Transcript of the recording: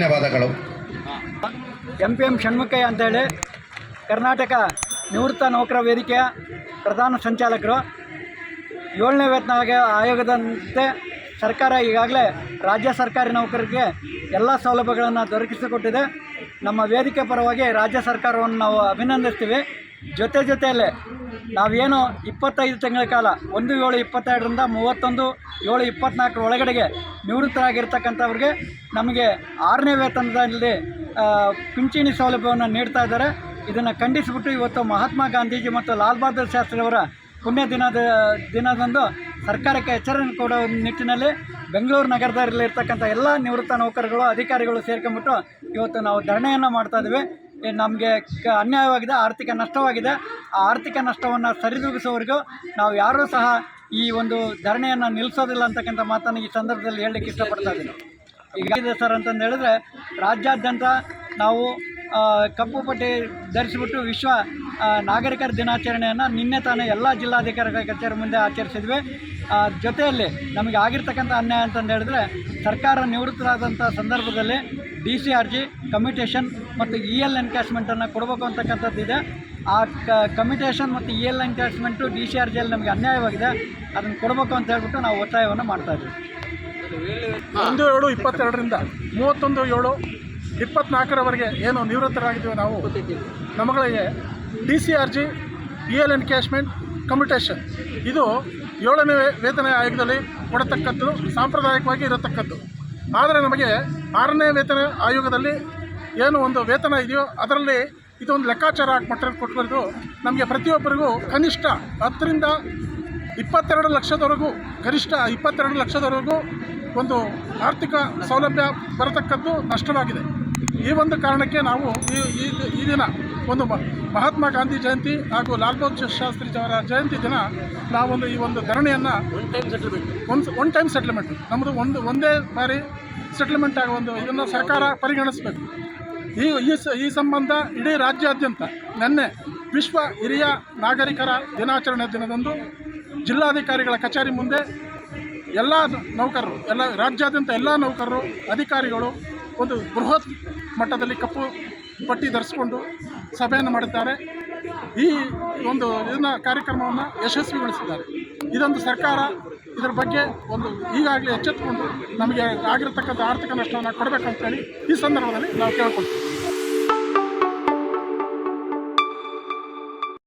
ಧನ್ಯವಾದಗಳು. MPM ಷಣ್ಮುಖಯ್ಯ ಅಂತೇಳಿ ಕರ್ನಾಟಕ ನಿವೃತ್ತ ನೌಕರ ವೇದಿಕೆಯ ಪ್ರಧಾನ ಸಂಚಾಲಕರು. 7ನೇ ವೇತನ ಆಯೋಗದಂತೆ ಸರ್ಕಾರ ಈಗಾಗಲೇ ರಾಜ್ಯ ಸರ್ಕಾರಿ ನೌಕರರಿಗೆ ಎಲ್ಲ ಸೌಲಭ್ಯಗಳನ್ನು ದೊರಕಿಸಿಕೊಟ್ಟಿದೆ. ನಮ್ಮ ವೇದಿಕೆ ಪರವಾಗಿ ರಾಜ್ಯ ಸರ್ಕಾರವನ್ನು ನಾವು ಅಭಿನಂದಿಸ್ತೀವಿ. ಜೊತೆಯಲ್ಲೇ ನಾವೇನು 25 ತಿಂಗಳ ಕಾಲ 1/7/22ರಿಂದ 31/7/24 ಒಳಗಡೆಗೆ ನಿವೃತ್ತರಾಗಿರ್ತಕ್ಕಂಥವ್ರಿಗೆ ನಮಗೆ 6ನೇ ವೇತನದಲ್ಲಿ ಪಿಂಚಣಿ ಸೌಲಭ್ಯವನ್ನು ನೀಡ್ತಾ ಇದ್ದಾರೆ. ಇದನ್ನು ಖಂಡಿಸಿಬಿಟ್ಟು ಇವತ್ತು ಮಹಾತ್ಮ ಗಾಂಧೀಜಿ ಮತ್ತು ಲಾಲ್ ಬಹದ್ದೂರ್ ಶಾಸ್ತ್ರಿಯವರ ಪುಣ್ಯ ದಿನದಂದು ಸರ್ಕಾರಕ್ಕೆ ಎಚ್ಚರಿಕೆ ಕೊಡೋ ನಿಟ್ಟಿನಲ್ಲಿ ಬೆಂಗಳೂರು ನಗರದಲ್ಲಿರ್ತಕ್ಕಂಥ ಎಲ್ಲ ನಿವೃತ್ತ ನೌಕರರು ಅಧಿಕಾರಿಗಳು ಸೇರ್ಕೊಂಡ್ಬಿಟ್ಟು ಇವತ್ತು ನಾವು ಧರಣಿಯನ್ನು ಮಾಡ್ತಾಯಿದ್ದೀವಿ. ನಮಗೆ ಅನ್ಯಾಯವಾಗಿದೆ, ಆರ್ಥಿಕ ನಷ್ಟವಾಗಿದೆ. ಆ ಆರ್ಥಿಕ ನಷ್ಟವನ್ನು ಸರಿದೂಗಿಸೋವರೆಗೂ ನಾವು ಯಾರೂ ಸಹ ಈ ಒಂದು ಧರಣಿಯನ್ನು ನಿಲ್ಲಿಸೋದಿಲ್ಲ ಅಂತಕ್ಕಂಥ ಮಾತನ್ನು ಈ ಸಂದರ್ಭದಲ್ಲಿ ಹೇಳಲಿಕ್ಕೆ ಇಷ್ಟಪಡ್ತಾ ಇದ್ದೀನಿ. ಈಗ ಇದೆ ಸರ್ ಅಂತಂದು ಹೇಳಿದ್ರೆ ರಾಜ್ಯಾದ್ಯಂತ ನಾವು ಕಪ್ಪು ಪಟ್ಟಿ ಧರಿಸಿಬಿಟ್ಟು ವಿಶ್ವ ನಾಗರಿಕರ ದಿನಾಚರಣೆಯನ್ನು ನಿನ್ನೆ ತಾನೇ ಎಲ್ಲ ಜಿಲ್ಲಾಧಿಕಾರಿಗಳ ಕಚೇರಿ ಮುಂದೆ ಆಚರಿಸಿದ್ವಿ. ಜೊತೆಯಲ್ಲಿ ನಮಗೆ ಆಗಿರ್ತಕ್ಕಂಥ ಅನ್ಯಾಯ ಅಂತಂದು ಹೇಳಿದ್ರೆ ಸರ್ಕಾರ ನಿವೃತ್ತರಾದಂಥ ಸಂದರ್ಭದಲ್ಲಿ DCRG ಕಮ್ಯುಟೇಷನ್ ಮತ್ತು EL ಎನ್ಕ್ಯಾಶ್ಮೆಂಟನ್ನು ಕೊಡಬೇಕು ಅಂತಕ್ಕಂಥದ್ದಿದೆ. ಆ ಕಮ್ಯುಟೇಷನ್ ಮತ್ತು EL ಎನ್ಕ್ಯಾಶ್ಮೆಂಟು DCRGಯಲ್ಲಿ ನಮಗೆ ಅನ್ಯಾಯವಾಗಿದೆ, ಅದನ್ನು ಕೊಡಬೇಕು ಅಂತ ಹೇಳ್ಬಿಟ್ಟು ನಾವು ಒತ್ತಾಯವನ್ನು ಮಾಡ್ತಾಯಿದ್ದೀವಿ. 1/7/22ರಿಂದ 31/7/24 ಏನು ನಿವೃತ್ತರಾಗಿದ್ದೀವಿ ನಾವು, ನಮಗೆ DCRG EL ಎನ್ಕ್ಯಾಶ್ಮೆಂಟ್ ಕಮ್ಯುಟೇಷನ್ ಇದು 7ನೇ ವೇತನ ಆಯೋಗದಲ್ಲಿ ಕೊಡತಕ್ಕದ್ದು ಸಾಂಪ್ರದಾಯಿಕವಾಗಿ ಇರತಕ್ಕದ್ದು. ಆದರೆ ನಮಗೆ 6ನೇ ವೇತನ ಆಯೋಗದಲ್ಲಿ ಏನು ಒಂದು ವೇತನ ಇದೆಯೋ ಅದರಲ್ಲಿ ಇದೊಂದು ಲೆಕ್ಕಾಚಾರ ಕೊಟ್ಟಿರೋದು ನಮಗೆ ಪ್ರತಿಯೊಬ್ಬರಿಗೂ ಕನಿಷ್ಠ 10ರಿಂದ 22 ಲಕ್ಷದವರೆಗೂ, ಗರಿಷ್ಠ 22 ಲಕ್ಷದವರೆಗೂ ಒಂದು ಆರ್ಥಿಕ ಸೌಲಭ್ಯ ಬರತಕ್ಕದ್ದು ನಷ್ಟವಾಗಿದೆ. ಈ ಒಂದು ಕಾರಣಕ್ಕೆ ನಾವು ಈ ದಿನ ಒಂದು ಮಹಾತ್ಮ ಗಾಂಧಿ ಜಯಂತಿ ಹಾಗೂ ಲಾಲ್ ಬಹದ್ದೂರ್ ಶಾಸ್ತ್ರಿ ಅವರ ಜಯಂತಿ ದಿನ ನಾವೊಂದು ಈ ಒಂದು ಧರಣಿಯನ್ನು ಒನ್ ಟೈಮ್ ಸೆಟ್ಲ್ಮೆಂಟ್ ನಮ್ಮದು ಒಂದೇ ಬಾರಿ ಸೆಟ್ಲ್ಮೆಂಟ್ ಆಗೋ ಒಂದು ಇದನ್ನು ಸರ್ಕಾರ ಪರಿಗಣಿಸಬೇಕು. ಈ ಸಂಬಂಧ ಇಡೀ ರಾಜ್ಯಾದ್ಯಂತ ನಿನ್ನೆ ವಿಶ್ವ ಹಿರಿಯ ನಾಗರಿಕರ ದಿನಾಚರಣೆ ದಿನದಂದು ಜಿಲ್ಲಾಧಿಕಾರಿಗಳ ಕಚೇರಿ ಮುಂದೆ ಎಲ್ಲ ನೌಕರರು, ಎಲ್ಲ ರಾಜ್ಯಾದ್ಯಂತ ಎಲ್ಲ ನೌಕರರು, ಅಧಿಕಾರಿಗಳು ಒಂದು ಬೃಹತ್ ಮಟ್ಟದಲ್ಲಿ ಕಪ್ಪು ಪಟ್ಟಿ ಧರಿಸಿಕೊಂಡು ಸಭೆಯನ್ನು ಮಾಡಿದ್ದಾರೆ. ಈ ಒಂದು ಇದನ್ನ ಕಾರ್ಯಕ್ರಮವನ್ನು ಯಶಸ್ವಿಗೊಳಿಸಿದ್ದಾರೆ. ಇದೊಂದು ಸರ್ಕಾರ ಇದರ ಬಗ್ಗೆ ಒಂದು ಈಗಾಗಲೇ ಎಚ್ಚೆತ್ತುಕೊಂಡು ನಮಗೆ ಆಗಿರತಕ್ಕಂಥ ಆರ್ಥಿಕ ನಷ್ಟವನ್ನು ಕೊಡಬೇಕಂತೇಳಿ ಈ ಸಂದರ್ಭದಲ್ಲಿ ನಾವು ಕೇಳ್ಕೊಳ್ತೀವಿ.